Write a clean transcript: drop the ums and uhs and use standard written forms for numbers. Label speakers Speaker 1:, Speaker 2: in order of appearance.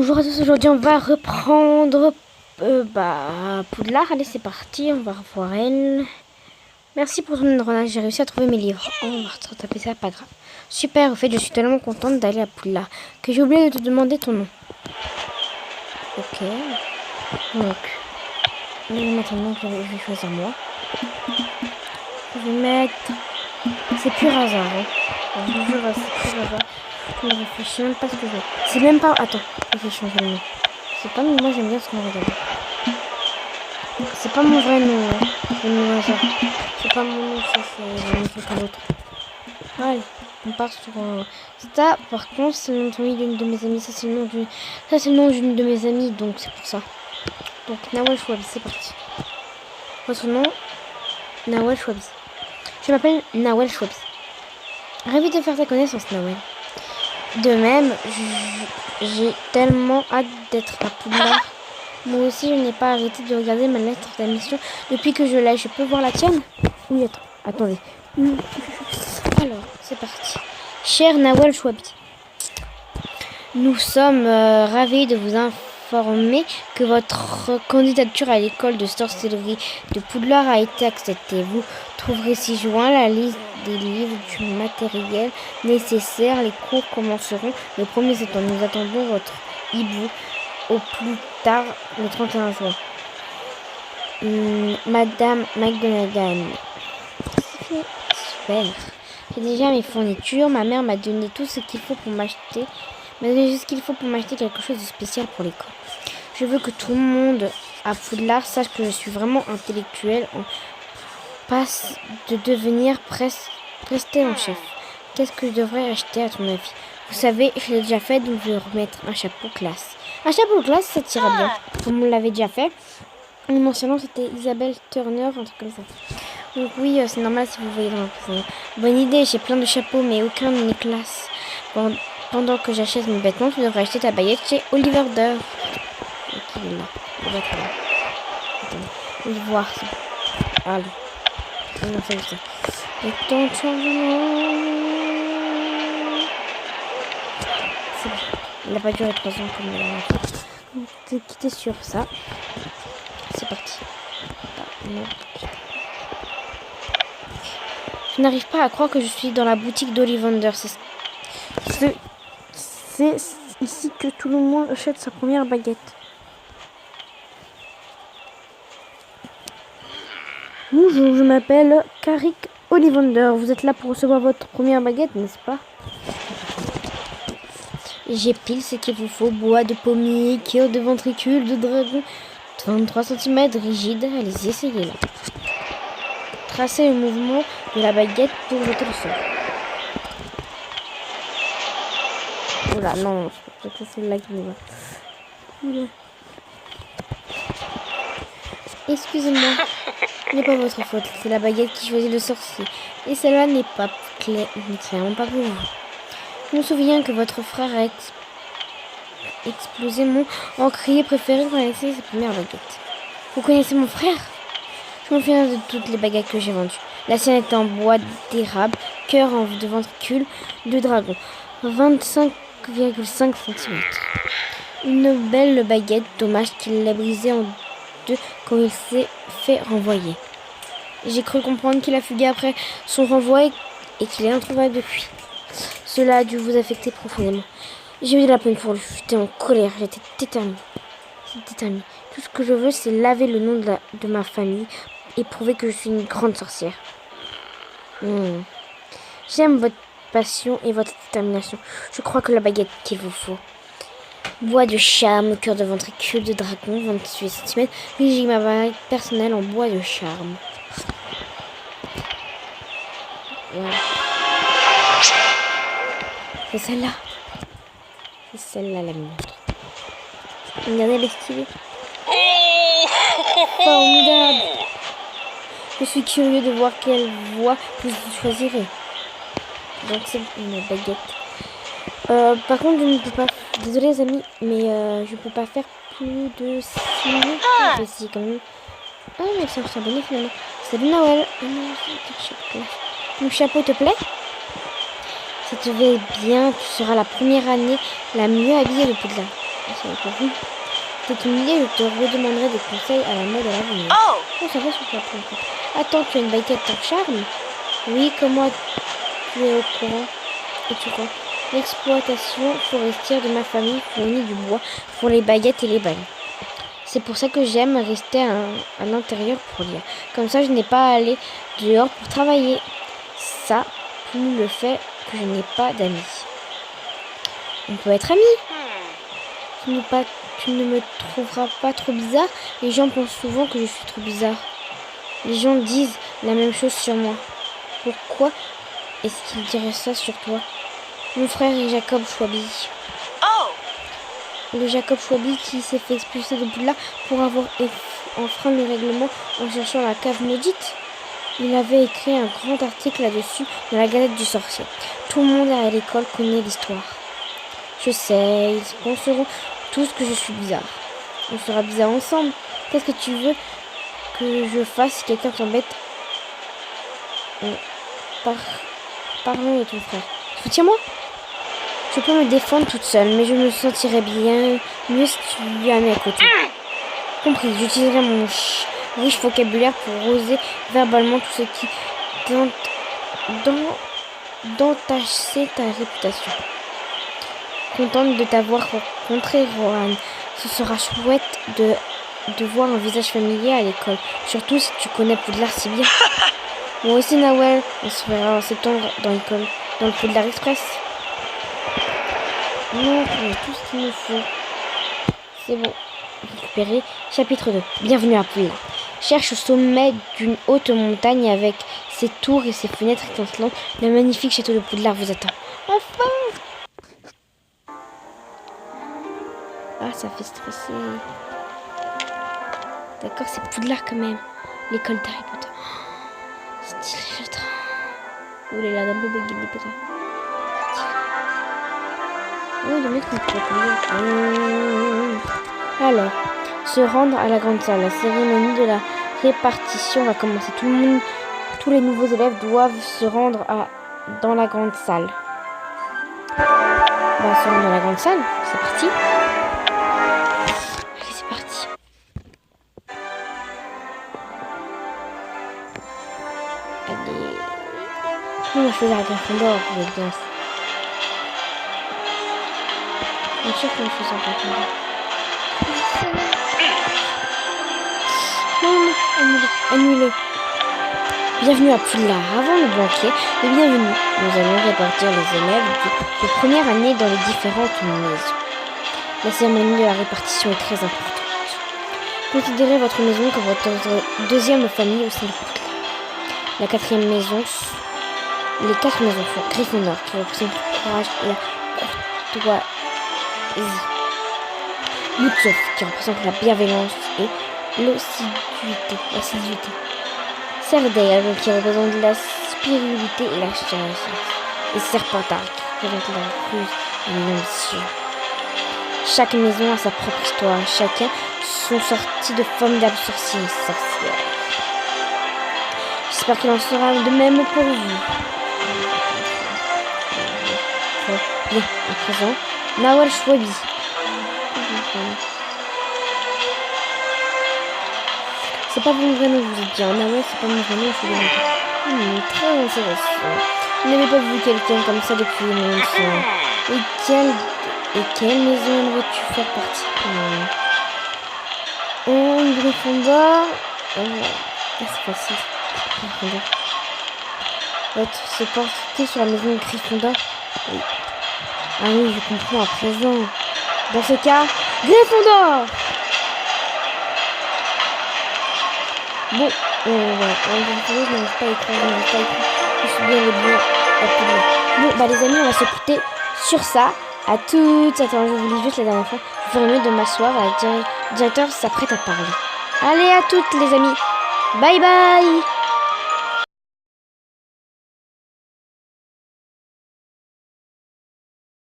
Speaker 1: Bonjour à tous, aujourd'hui on va reprendre Poudlard. Allez, c'est parti, on va revoir elle. Merci pour ton renard, j'ai réussi à trouver mes livres. Oh, on va retaper ça, pas grave. Super, au fait, je suis tellement contente d'aller à Poudlard que j'ai oublié de te demander ton nom. Ok. Donc, maintenant je vais choisir moi. Je vais mettre... C'est pur hasard, hein. Je vous jure, c'est pur hasard. Je ne réfléchis même pas ce que je veux. C'est même pas... Attends, je vais changer le nom. C'est pas mon... Moi j'aime bien ce nom, regardez. C'est pas mon vrai nom, hein. Je vais me ça. C'est pas mon nom, ça c'est quelqu'un d'autre. Allez, on part sur... Ça, par contre, c'est le nom de famille d'une de mes amies. Ça c'est le nom d'une... Ça c'est le nom d'une de mes amies, donc c'est pour ça. Donc Nawel Chouabi, c'est parti. Votre nom, Nawel Chouabi. Je m'appelle Nawel Chouabi. Ravi de faire ta connaissance, Nawel. De même, j'ai tellement hâte d'être à Poudlard. Moi aussi, je n'ai pas arrêté de regarder ma lettre d'admission depuis que je l'ai. Je peux voir la tienne? Oui, attendez. Alors, c'est parti. Cher Nawel Chouabi, nous sommes ravis de vous informer que votre candidature à l'école de sorcellerie de Poudlard a été acceptée. Vous trouverez ci-joint la liste des livres, du matériel nécessaire. Les cours commenceront le 1er septembre. Nous attendons votre hibou au plus tard le 31 juin. Madame McGonagall. Super. J'ai déjà mes fournitures. Ma mère m'a donné tout ce qu'il faut pour m'acheter. Quelque chose de spécial pour l'école. Je veux que tout le monde à Poudlard sache que je suis vraiment intellectuelle en passe de devenir presté en chef. Qu'est-ce que je devrais acheter à ton avis? Vous savez, je l'ai déjà fait, donc je vais remettre un chapeau classe. Un chapeau classe, ça tira bien. Comme on l'avait déjà fait. Mon surnom, c'était Isabelle Turner, un truc comme ça. Donc oui, c'est normal si vous voyez dans la prison. Bonne idée, j'ai plein de chapeaux, mais aucun n'est classe. Pendant que j'achète mes vêtements, tu devrais acheter ta baguette chez Oliver Dove. Ok, il est là. Il va être là. Attends, je vais voir ça. Allez. On a fait ça. Et ton changement. C'est bon. Il n'a pas duré 3 ans comme il a fait. Donc, t'es quitté sur ça. C'est parti. Je n'arrive pas à croire que je suis dans la boutique d'Ollivander. C'est ici que tout le monde achète sa première baguette. Bonjour, je m'appelle Carrick Ollivander. Vous êtes là pour recevoir votre première baguette, n'est-ce pas? J'ai pile ce qu'il vous faut. Bois de pommier, cœur de ventricule, de dragon. 23 cm rigide. Allez-y, essayez-la. Tracez le mouvement de la baguette pour jeter le sol. Oula, non, je crois que c'est là qui me va. Excusez-moi, ce n'est pas votre faute. C'est la baguette qui choisit le sorcier. Et celle-là n'est clairement pas pour vous. Je me souviens que votre frère a explosé mon encrier préféré quand il a essayé sa première baguette. Vous connaissez mon frère? Je me souviens de toutes les baguettes que j'ai vendues. La sienne était en bois d'érable, cœur de ventricule, de dragon. 25,5 cm. Une belle baguette, dommage qu'il l'a brisée en deux quand il s'est fait renvoyer. J'ai cru comprendre qu'il a fugué après son renvoi et qu'il est introuvable depuis. Cela a dû vous affecter profondément. J'ai eu de la peine pour lui. J'étais en colère, j'étais déterminée. Tout ce que je veux, c'est laver le nom de ma famille et prouver que je suis une grande sorcière. J'aime votre passion et votre détermination. Je crois que la baguette qu'il vous faut. Bois de charme, cœur de ventricule de dragon, 28 cm. Oui, j'ai ma baguette personnelle en bois de charme. Voilà. C'est celle-là. C'est celle-là la montre. Regardez, elle est stylée. Formidable. Je suis curieux de voir quelle voie vous choisirez. Donc c'est une baguette. Par contre, je ne peux pas... Désolée les amis, mais je ne peux pas faire plus de 6 minutes. Ici, quand même. Ah, mais c'est un abonné finalement. Salut Nawel. Mon chapeau te plaît? Si tu veux bien, tu seras la première année la mieux habillée de Poudlard. j'avais pas vu. C'est une idée, je te redemanderai des conseils à la mode à l'avenir. Oh, ça va super bien. Attends, tu as une baguette en charme? Oui, comment tu es au courant? Es-tu au courant? L'exploitation forestière de ma famille fournit du bois pour les baguettes et les balles. C'est pour ça que j'aime rester à l'intérieur pour lire. Comme ça, je n'ai pas à aller dehors pour travailler. Ça, plus le fait que je n'ai pas d'amis. On peut être amis. Tu ne me trouveras pas trop bizarre. Les gens pensent souvent que je suis trop bizarre. Les gens disent la même chose sur moi. Pourquoi est-ce qu'ils diraient ça sur toi? Mon frère est Jacob Schwabi. Le Jacob Schwabi qui s'est fait expulser de Poudlard pour avoir enfreint le règlement en cherchant la cave maudite. Il avait écrit un grand article là-dessus dans la Galette du Sorcier. Tout le monde à l'école connaît l'histoire. Je sais, ils penseront tous que je suis bizarre. On sera bizarre ensemble. Qu'est-ce que tu veux que je fasse si quelqu'un t'embête? Parlons de ton frère. Soutiens-moi. Je peux me défendre toute seule, mais je me sentirais bien mieux si tu es à mes côtés. Compris, j'utiliserai mon riche vocabulaire pour oser verbalement tout ce qui d'entacher ta réputation. Contente de t'avoir rencontré, Rohan. Ce sera chouette de voir un visage familier à l'école, surtout si tu connais Poudlard si bien. Moi aussi, Nawel, on se verra en septembre dans l'école, dans le Poudlard Express. Non, on a tout ce qu'il nous faut. C'est bon. Récupérer. Chapitre 2. Bienvenue à Poudlard. Cherche au sommet d'une haute montagne avec ses tours et ses fenêtres étincelantes. Le magnifique château de Poudlard vous attend. Enfin! Ah, ça fait stresser. D'accord, c'est Poudlard quand même. L'école d'Harry Potter. Oh, stylé le train. Oh là là, d'un bébé guide Potter. Oh, le mec ne peut pas. Alors, se rendre à la grande salle. La cérémonie de la répartition va commencer. Tous les nouveaux élèves doivent se rendre dans la grande salle. On va se rendre dans la grande salle. C'est parti. Allez, c'est parti. Allez. On va choisir la Gryffondor pour les bien. Bien sûr qu'on choisit la Gryffondor. Non, annulez. Bienvenue à Poudlard. Avant le banquet, et bienvenue. Nous allons répartir les élèves de première année dans les différentes maisons. La cérémonie de la répartition est très importante. Considérez votre maison comme votre deuxième famille au sein de Poudlard. La quatrième maison, les 4 maisons sont Gryffondor, qui représente le courage et la courtoisie. Luxoff, qui représente la bienveillance et l'assiduité. Cerdale, qui représente la spiritualité et la charité. Et Serpentard, qui représente la ruse et l'ambition. Chaque maison a sa propre histoire. Chacun sont sortis de formidables sorciers et sorcières. J'espère qu'il en sera de même pour vous. Bien, à présent, Nawel Schwabi. C'est pas mon vrai nom, je vous ai dit. Nawel, c'est pas mon vrai nom, je vous l'ai dit. Très intéressant. Vous n'avez pas vu quelqu'un comme ça depuis longtemps. Et quelle maison aimerais-tu faire partie? Une Gryffondor. C'est facile. Gryffondor. Votre se porter sur la maison de Gryffondor. Oui. Ah oui, je comprends à présent. Dans ce cas, Gryffondor. Bon, je n'arrive pas à écrire, je suis bien Bon, bah les amis, on va se quitter sur ça. À toutes. Attends, je vous lis juste la dernière fois. Je ferais mieux de m'asseoir. Le directeur s'apprête à parler. Allez, à toutes les amis. Bye bye.